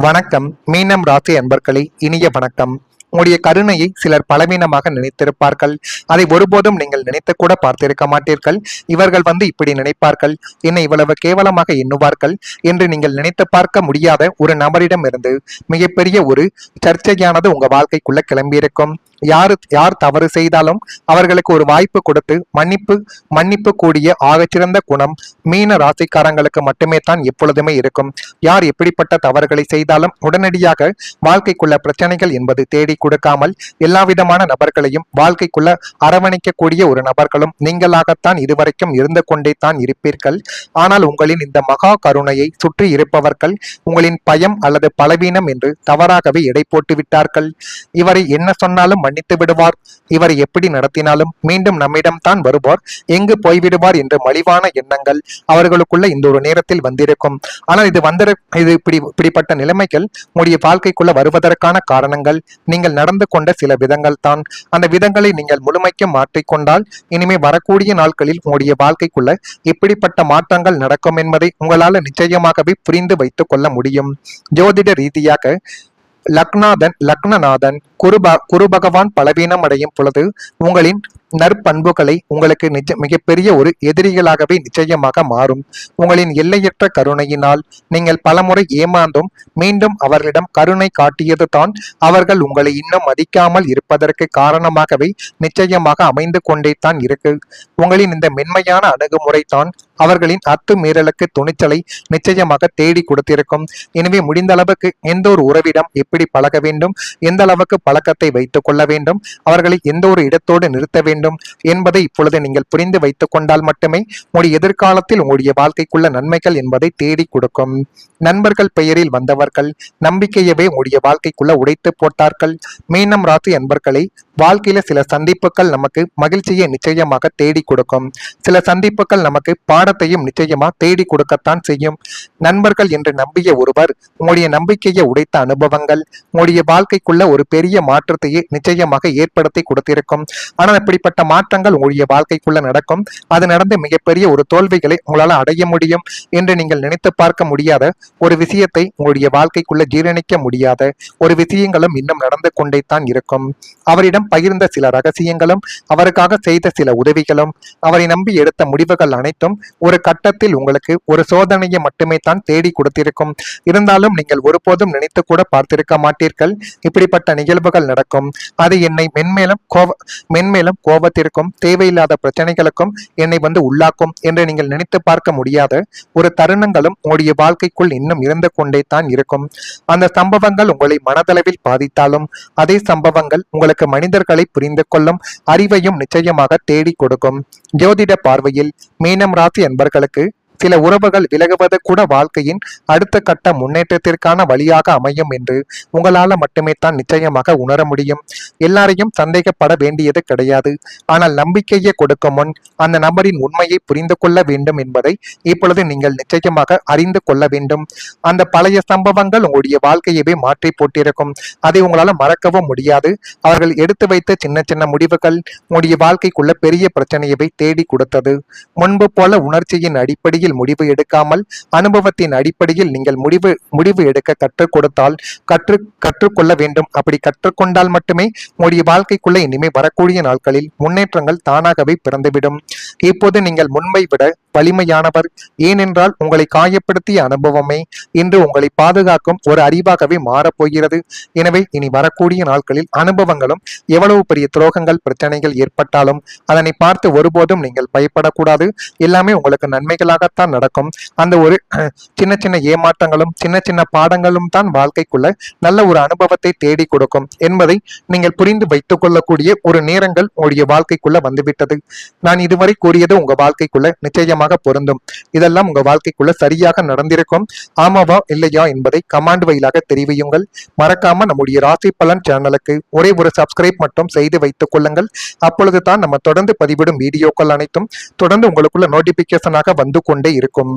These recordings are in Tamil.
வணக்கம். மீனம் ராசி அன்பர்களே, இனிய வணக்கம். உங்களுடைய கருணையை சிலர் பலவீனமாக நினைத்திருப்பார்கள். அதை ஒருபோதும் நீங்கள் நினைத்து கூட பார்த்திருக்க மாட்டீர்கள். இவர்கள் இப்படி நினைப்பார்கள், என்னை இவ்வளவு கேவலமாக எண்ணுவார்கள் என்று நீங்கள் நினைத்து பார்க்க முடியாத ஒரு நபரிடம் இருந்து மிகப்பெரிய ஒரு சர்ச்சையானது உங்க வாழ்க்கைக்குள்ள கிளம்பியிருக்கும். யார் தவறு செய்தாலும் அவர்களுக்கு ஒரு வாய்ப்பு கொடுத்து மன்னிப்பு கூடிய ஆகச்சிறந்த குணம் மீன ராசிக்காரங்களுக்கு மட்டுமே தான் எப்பொழுதுமே இருக்கும். யார் எப்படிப்பட்ட தவறுகளை செய்தாலும் உடனடியாக வாழ்க்கைக்குள்ள பிரச்சனைகள் என்பது தேடி கொடுக்காமல் எல்லா விதமான நபர்களையும் வாழ்க்கைக்குள்ள அரவணைக்கக்கூடிய ஒரு நபர்களும் நீங்களாகத்தான் இதுவரைக்கும் இருந்து கொண்டே தான் இருப்பீர்கள். ஆனால் உங்களின் இந்த மகா கருணையை சுற்றி இருப்பவர்கள் உங்களின் பயம் அல்லது பலவீனம் என்று தவறாகவே எடை போட்டு விட்டார்கள். இவரை என்ன சொன்னாலும் மன்னித்து விடுவார், இவரை எப்படி நடத்தினாலும் மீண்டும் நம்மிடம் தான் வருவார், எங்கு போய்விடுவார் என்ற மலிவான எண்ணங்கள் அவர்களுக்குள்ள இந்த ஒரு நேரத்தில் வந்திருக்கும். ஆனால் இது இப்படிப்பட்ட நிலைமைகள் உங்களுடைய வாழ்க்கைக்குள்ள வருவதற்கான காரணங்கள் நீங்கள் நடந்து கொண்ட சில விதங்கள் தான். அந்த விதங்களை நீங்கள் முழுமைக்கு மாற்றிக்கொண்டால் இனிமே வரக்கூடிய நாட்களில் உங்களுடைய வாழ்க்கைக்குள்ள இப்படிப்பட்ட மாற்றங்கள் நடக்கும் என்பதை உங்களால் நிச்சயமாகவே புரிந்து வைத்துக் கொள்ள முடியும். ஜோதிட ரீதியாக லக்னநாதன் குரு பகவான் பலவீனம் அடையும் பொழுது உங்களின் நற்பண்புகளை உங்களுக்கு மிகப்பெரிய ஒரு எதிரிகளாகவே நிச்சயமாக மாறும். உங்களின் எல்லையற்ற கருணையினால் நீங்கள் பலமுறை ஏமாந்தும் மீண்டும் அவர்களிடம் கருணை காட்டியது தான் அவர்கள் உங்களை இன்னும் மதிக்காமல் இருப்பதற்கு காரணமாகவே நிச்சயமாக அமைந்து கொண்டே தான் இருக்கு. உங்களின் இந்த மென்மையான அணுகுமுறை தான் அவர்களின் அத்துமீறலுக்கு துணிச்சலை நிச்சயமாக தேடி கொடுத்திருக்கும். எனவே முடிந்த அளவுக்கு எந்த ஒரு உறவிடம் எப்படி பழக வேண்டும், எந்த அளவுக்கு பழக்கத்தை வைத்துக் கொள்ள வேண்டும், அவர்களை எந்த ஒரு இடத்தோடு நிறுத்த வேண்டும் என்பதை இப்பொழுது நீங்கள் புரிந்து வைத்துக் கொண்டால் மட்டுமே உங்களுடைய எதிர்காலத்தில் உங்களுடைய வாழ்க்கைக்குள்ள நன்மைகள் என்பதை தேடி கொடுக்கும். நண்பர்கள் பெயரில் வந்தவர்கள் நம்பிக்கையவே உங்களுடைய வாழ்க்கைக்குள்ள உடைத்து போட்டார்கள். மீனம் ராசி அன்பர்களை, வாழ்க்கையில சில சந்திப்புகள் நமக்கு மகிழ்ச்சியை நிச்சயமாக தேடி கொடுக்கும். சில சந்திப்புகள் நமக்கு பாடத்தையும் நிச்சயமா தேடி கொடுக்கத்தான் செய்யும். நண்பர்கள் என்று நம்பிய ஒருவர் உங்களுடைய நம்பிக்கையை உடைத்த அனுபவங்கள் உங்களுடைய வாழ்க்கைக்குள்ள ஒரு பெரிய மாற்றத்தையே நிச்சயமாக ஏற்படுத்தி கொடுத்திருக்கும். ஆனால் இப்படிப்பட்ட மாற்றங்கள் உங்களுடைய வாழ்க்கைக்குள்ள நடக்கும். அது நடந்து மிகப்பெரிய ஒரு தோல்விகளை உங்களால் அடைய முடியும் என்று நீங்கள் நினைத்து பார்க்க முடியாத ஒரு விஷயத்தை உங்களுடைய வாழ்க்கைக்குள்ள ஜீரணிக்க முடியாத ஒரு விஷயங்களும் இன்னும் நடந்து கொண்டே தான் இருக்கும். அவரிடம் பகிர்ந்த சில ரகசியங்களும் அவருக்காக செய்த சில உதவிகளும் அவரை நம்பி எடுத்த முடிவுகள் அனைத்தும் ஒரு கட்டத்தில் உங்களுக்கு ஒரு சோதனையை மட்டுமே தான் தேடி கொடுத்திருக்கும். இருந்தாலும் நீங்கள் ஒருபோதும் நினைத்து கூட பார்த்திருக்க மாட்டீர்கள் இப்படிப்பட்ட நிகழ்வுகள் நடக்கும். அது என்னை மென்மேலும் கோபத்திற்கும் தேவையில்லாத பிரச்சனைகளுக்கும் என்னை உள்ளாக்கும் என்று நீங்கள் நினைத்து பார்க்க முடியாத ஒரு தருணங்களும் உங்களுடைய வாழ்க்கைக்குள் இன்னும் இருந்து கொண்டே தான் இருக்கும். அந்த சம்பவங்கள் உங்களை மனதளவில் பாதித்தாலும் அதே சம்பவங்கள் உங்களுக்கு மனிதர்களை புரிந்து கொள்ளும் அறிவையும் நிச்சயமாக தேடி கொடுக்கும். ஜோதிட பார்வையில் மீனம் ராசி அன்பர்களுக்கு சில உறவுகள் விலகுவது கூட வாழ்க்கையின் அடுத்த கட்ட முன்னேற்றத்திற்கான வழியாக அமையும் என்று உங்களால மட்டுமே தான் நிச்சயமாக உணர முடியும். எல்லாரையும் சந்தேகப்பட வேண்டியது கிடையாது. ஆனால் நம்பிக்கையை கொடுக்கும் முன் அந்த நபரின் உண்மையை புரிந்து கொள்ள வேண்டும் என்பதை இப்பொழுது நீங்கள் நிச்சயமாக அறிந்து கொள்ள வேண்டும். அந்த பழைய சம்பவங்கள் உங்களுடைய வாழ்க்கையவே மாற்றி போட்டிருக்கும். அதை உங்களால மறக்கவும் முடியாது. அவர்கள் எடுத்து வைத்த சின்ன சின்ன முடிவுகள் உங்களுடைய வாழ்க்கைக்குள்ள பெரிய பிரச்சனையவை தேடி கொடுத்தது. முன்பு போல உணர்ச்சியின் அடிப்படையில் முடிவு எடுக்காமல் அனுபவத்தின் அடிப்படையில் நீங்கள் முடிவு எடுக்க கற்றுக் கொடுத்தால் கற்றுக்கொள்ள வேண்டும். அப்படி கற்றுக்கொண்டால் மட்டுமே உங்களுடைய வாழ்க்கைக்குள்ள இனிமே வரக்கூடிய நாட்களில் முன்னேற்றங்கள் தானாகவே பிறந்துவிடும். இப்போது நீங்கள் முன்பை விட வலிமையானவர். ஏனென்றால் உங்களை காயப்படுத்திய அனுபவமே இன்று உங்களை பாதுகாக்கும் ஒரு அறிவாகவே மாறப்போகிறது. எனவே இனி வரக்கூடிய நாட்களில் அனுபவங்களும் எவ்வளவு பெரிய துரோகங்கள் பிரச்சனைகள் ஏற்பட்டாலும் அதனை பார்த்து ஒருபோதும் நீங்கள் பயப்படக்கூடாது. எல்லாமே உங்களுக்கு நன்மைகளாகத்தான் நடக்கும். அந்த ஒரு சின்ன சின்ன ஏமாற்றங்களும் சின்ன சின்ன பாடங்களும் தான் வாழ்க்கைக்குள்ள நல்ல ஒரு அனுபவத்தை தேடி கொடுக்கும் என்பதை நீங்கள் புரிந்து வைத்துக் கொள்ளக்கூடிய ஒரு நேரங்கள் உங்களுடைய வாழ்க்கைக்குள்ள வந்துவிட்டது. நான் இதுவரை கூறியது உங்க வாழ்க்கைக்குள்ள நிச்சயமாக பொருந்தும். இதெல்லாம் உங்க வாழ்க்கைக்குள்ள சரியாக நடந்திருக்கும். ஆமாவா இல்லையா என்பதை கமாண்ட் வழியாக தெரிவியுங்கள். மறக்காம நம்முடைய ராசி பலன் சேனலுக்கு ஒரே ஒரு சப்ஸ்கிரைப் மட்டும் செய்து வைத்துக் கொள்ளுங்கள். அப்பொழுது தான் நம்ம தொடர்ந்து பதிவிடும் வீடியோக்கள் அனைத்தும் தொடர்ந்து உங்களுக்குள்ள நோட்டிபிகேஷனாக வந்து கொண்டே இருக்கும்.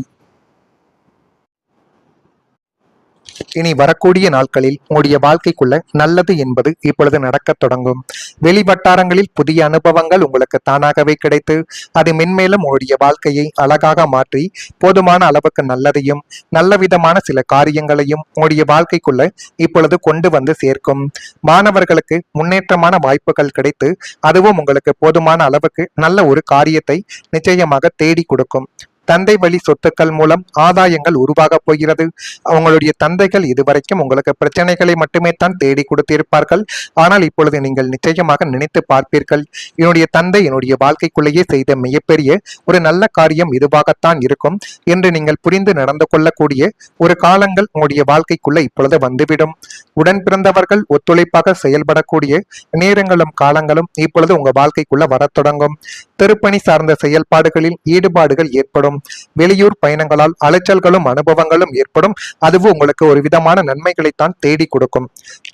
இனி வரக்கூடிய நாட்களில் உங்களுடைய வாழ்க்கைக்குள்ள நல்லது என்பது இப்பொழுது நடக்கத் தொடங்கும். வெளி வட்டாரங்களில் புதிய அனுபவங்கள் உங்களுக்கு தானாகவே கிடைத்து அது மென்மேலும் உங்களுடைய வாழ்க்கையை அழகாக மாற்றி போதுமான அளவுக்கு நல்லதையும் நல்ல விதமான சில காரியங்களையும் உங்களுடைய வாழ்க்கைக்குள்ள இப்பொழுது கொண்டு வந்து சேர்க்கும். மாணவர்களுக்கு முன்னேற்றமான வாய்ப்புகள் கிடைத்து அதுவும் உங்களுக்கு போதுமான அளவுக்கு நல்ல ஒரு காரியத்தை நிச்சயமாக தேடி கொடுக்கும். தந்தை வழி சொத்துக்கள் மூலம் ஆதாயங்கள் உருவாக போகிறது. அவங்களுடைய தந்தைகள் இதுவரைக்கும் உங்களுக்கு பிரச்சனைகளை மட்டுமே தான் தேடி கொடுத்திருப்பார்கள். ஆனால் இப்பொழுது நீங்கள் நிச்சயமாக நினைத்து பார்ப்பீர்கள், என்னுடைய தந்தை என்னுடைய வாழ்க்கைக்குள்ளேயே செய்த மிகப்பெரிய ஒரு நல்ல காரியம் இதுவாகத்தான் இருக்கும் என்று நீங்கள் புரிந்து நடந்து கொள்ளக்கூடிய ஒரு காலங்கள் உங்களுடைய வாழ்க்கைக்குள்ள இப்பொழுது வந்துவிடும். உடன் பிறந்தவர்கள் ஒத்துழைப்பாக செயல்படக்கூடிய நேரங்களும் காலங்களும் இப்பொழுது உங்க வாழ்க்கைக்குள்ள வரத் தொடங்கும். திருப்பணி சார்ந்த செயல்பாடுகளில் ஈடுபாடுகள் ஏற்படும். வெளியூர் பயணங்களால் அலைச்சல்களும் அனுபவங்களும் ஏற்படும். அதுவும் உங்களுக்கு ஒரு விதமான நன்மைகளைத்தான் தேடி கொடுக்கும்.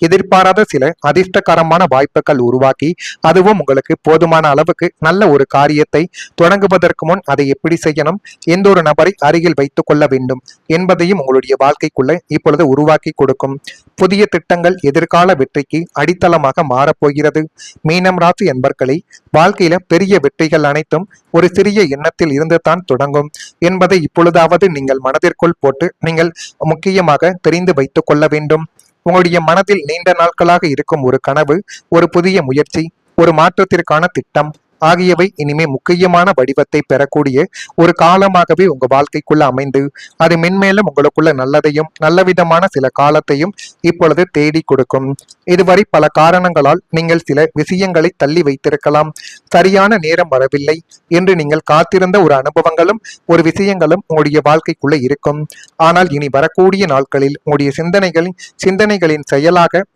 எதிர்பாராத சில அதிர்ஷ்டகரமான வாய்ப்புகள் உருவாக்கி அதுவும் உங்களுக்கு போதுமான அளவுக்கு நல்ல ஒரு காரியத்தை தொடங்குவதற்கு முன் அதை எப்படி செய்யணும், எந்த ஒரு நபரை அருகில் வைத்துக் கொள்ள வேண்டும் என்பதையும் உங்களுடைய வாழ்க்கைக்குள்ள இப்பொழுது உருவாக்கி கொடுக்கும். புதிய திட்டங்கள் எதிர்கால வெற்றிக்கு அடித்தளமாக மாறப்போகிறது. மீனம் ராசி என்பர்களை வாழ்க்கையில பெரிய வெற்றிகள் அனைத்தும் ஒரு சிறிய எண்ணத்தில் இருந்து தான் தொடங்கும் என்பதை இப்பொழுதாவது நீங்கள் மனதிற்குள் போட்டு நீங்கள் முக்கியமாக தெரிந்து வைத்துக் கொள்ள வேண்டும். உங்களுடைய மனதில் நீண்ட நாட்களாக இருக்கும் ஒரு கனவு, ஒரு புதிய முயற்சி, ஒரு மாற்றத்திற்கான திட்டம் ஆகியவை இனிமே முக்கியமான வடிவத்தை பெறக்கூடிய ஒரு காலமாகவே உங்க வாழ்க்கைக்குள்ள அமைந்து அது மென்மேலும் உங்களுக்குள்ள நல்லதையும் நல்ல விதமான சில காலத்தையும் இப்பொழுது தேடி கொடுக்கும். இதுவரை பல காரணங்களால் நீங்கள் சில விஷயங்களை தள்ளி வைத்திருக்கலாம். சரியான நேரம் வரவில்லை என்று நீங்கள் காத்திருந்த ஒரு அனுபவங்களும் ஒரு விஷயங்களும் உங்களுடைய வாழ்க்கைக்குள்ள இருக்கும். ஆனால் இனி வரக்கூடிய நாட்களில் உங்களுடைய சிந்தனைகளின்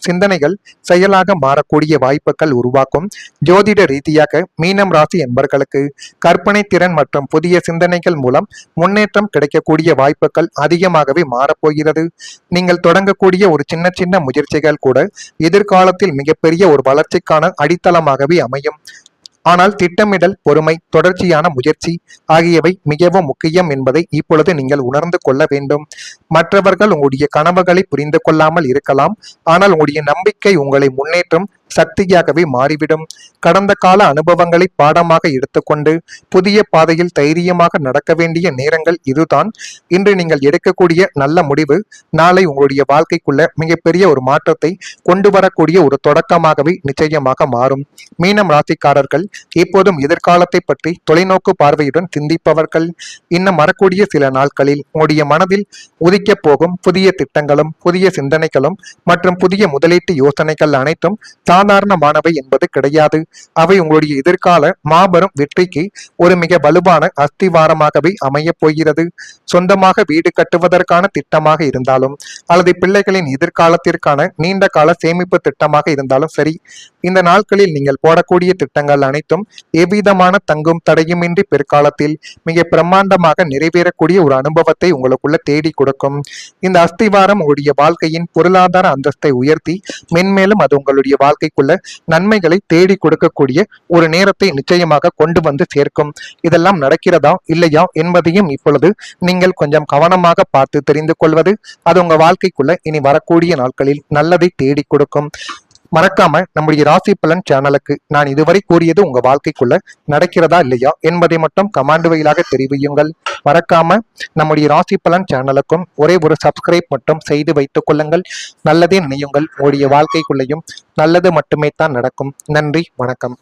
சிந்தனைகள் செயலாக மாறக்கூடிய வாய்ப்புகள் உருவாக்கும். ஜோதிட ரீதியாக மீனம் ராசி என்பர்களுக்கு கற்பனை திறன் மற்றும் புதிய சிந்தனைகள் மூலம் முன்னேற்றம் கிடைக்கக்கூடிய வாய்ப்புகள் அதிகமாகவே மாறப்போகிறது. நீங்கள் தொடங்கக்கூடிய ஒரு சின்ன சின்ன முயற்சிகள் கூட எதிர்காலத்தில் மிகப்பெரிய ஒரு வளர்ச்சிக்கான அடித்தளமாகவே அமையும். ஆனால் திட்டமிடல், பொறுமை, தொடர்ச்சியான முயற்சி ஆகியவை மிகவும் முக்கியம் என்பதை இப்பொழுது நீங்கள் உணர்ந்து கொள்ள வேண்டும். மற்றவர்கள் உங்களுடைய கனவுகளை புரிந்து கொள்ளாமல் இருக்கலாம். ஆனால் உங்களுடைய நம்பிக்கை உங்களை முன்னேற்றும் சக்தியாகவே மாறிவிடும். கடந்த கால அனுபவங்களை பாடமாக எடுத்துக்கொண்டு புதிய பாதையில் தைரியமாக நடக்க வேண்டிய நேரங்கள் இதுதான். இன்று நீங்கள் எடுக்கக்கூடிய நல்ல முடிவு நாளை உங்களுடைய வாழ்க்கைக்குள்ள மிகப்பெரிய ஒரு மாற்றத்தை கொண்டு வரக்கூடிய ஒரு தொடக்கமாகவே நிச்சயமாக மாறும். மீனம் ராசிக்காரர்கள் எப்போதும் எதிர்காலத்தை பற்றி தொலைநோக்கு பார்வையுடன் சிந்திப்பவர்கள். இன்னும் வரக்கூடிய சில நாட்களில் உங்களுடைய மனதில் உதிக்கப் போகும் புதிய திட்டங்களும் புதிய சிந்தனைகளும் மற்றும் புதிய முதலீட்டு யோசனைகள் அனைத்தும் சாதாரணமானவை என்பது கிடையாது. அவை உங்களுடைய எதிர்கால மாபெரும் வெற்றிக்கு ஒரு மிக வலுவான அஸ்திவாரமாகவே அமைய போகிறது. சொந்தமாக வீடு கட்டுவதற்கான திட்டமாக இருந்தாலும் அல்லது பிள்ளைகளின் எதிர்காலத்திற்கான நீண்ட கால சேமிப்பு திட்டமாக இருந்தாலும் சரி, இந்த நாட்களில் நீங்கள் போடக்கூடிய திட்டங்கள் அனைத்தும் எவ்விதமான தங்கும் தடையுமின்றி பிற்காலத்தில் மிக பிரம்மாண்டமாக நிறைவேறக்கூடிய ஒரு அனுபவத்தை உங்களுக்குள்ள தேடி கொடுக்கும். இந்த அஸ்திவாரம் உங்களுடைய வாழ்க்கையின் பொருளாதார அந்தஸ்தை உயர்த்தி மென்மேலும் அது உங்களுடைய வாழ்க்கைக்குள்ள நன்மைகளை தேடி கொடுக்கக்கூடிய ஒரு நேரத்தை நிச்சயமாக கொண்டு வந்து சேர்க்கும். இதெல்லாம் நடக்கிறதா இல்லையா என்பதையும் இப்பொழுது நீங்கள் கொஞ்சம் கவனமாக பார்த்து தெரிந்து கொள்வது அது உங்க வாழ்க்கைக்குள்ள இனி வரக்கூடிய நாட்களில் நல்லதை தேடி கொடுக்கும். மறக்காம நம்முடைய ராசி பலன் சேனலுக்கு நான் இதுவரை கூறியது உங்க வாழ்க்கைக்குள்ள நடக்கிறதா இல்லையா என்பதை மட்டும் கமாண்ட் வழியாக தெரிவியுங்கள். மறக்காம நம்முடைய ராசி பலன் சேனலுக்கும் ஒரே ஒரு சப்ஸ்கிரைப் மட்டும் செய்து வைத்துக் கொள்ளுங்கள். நல்லதே நினையுங்கள், உங்களுடைய வாழ்க்கைக்குள்ளேயும் நல்லது மட்டுமே தான் நடக்கும். நன்றி, வணக்கம்.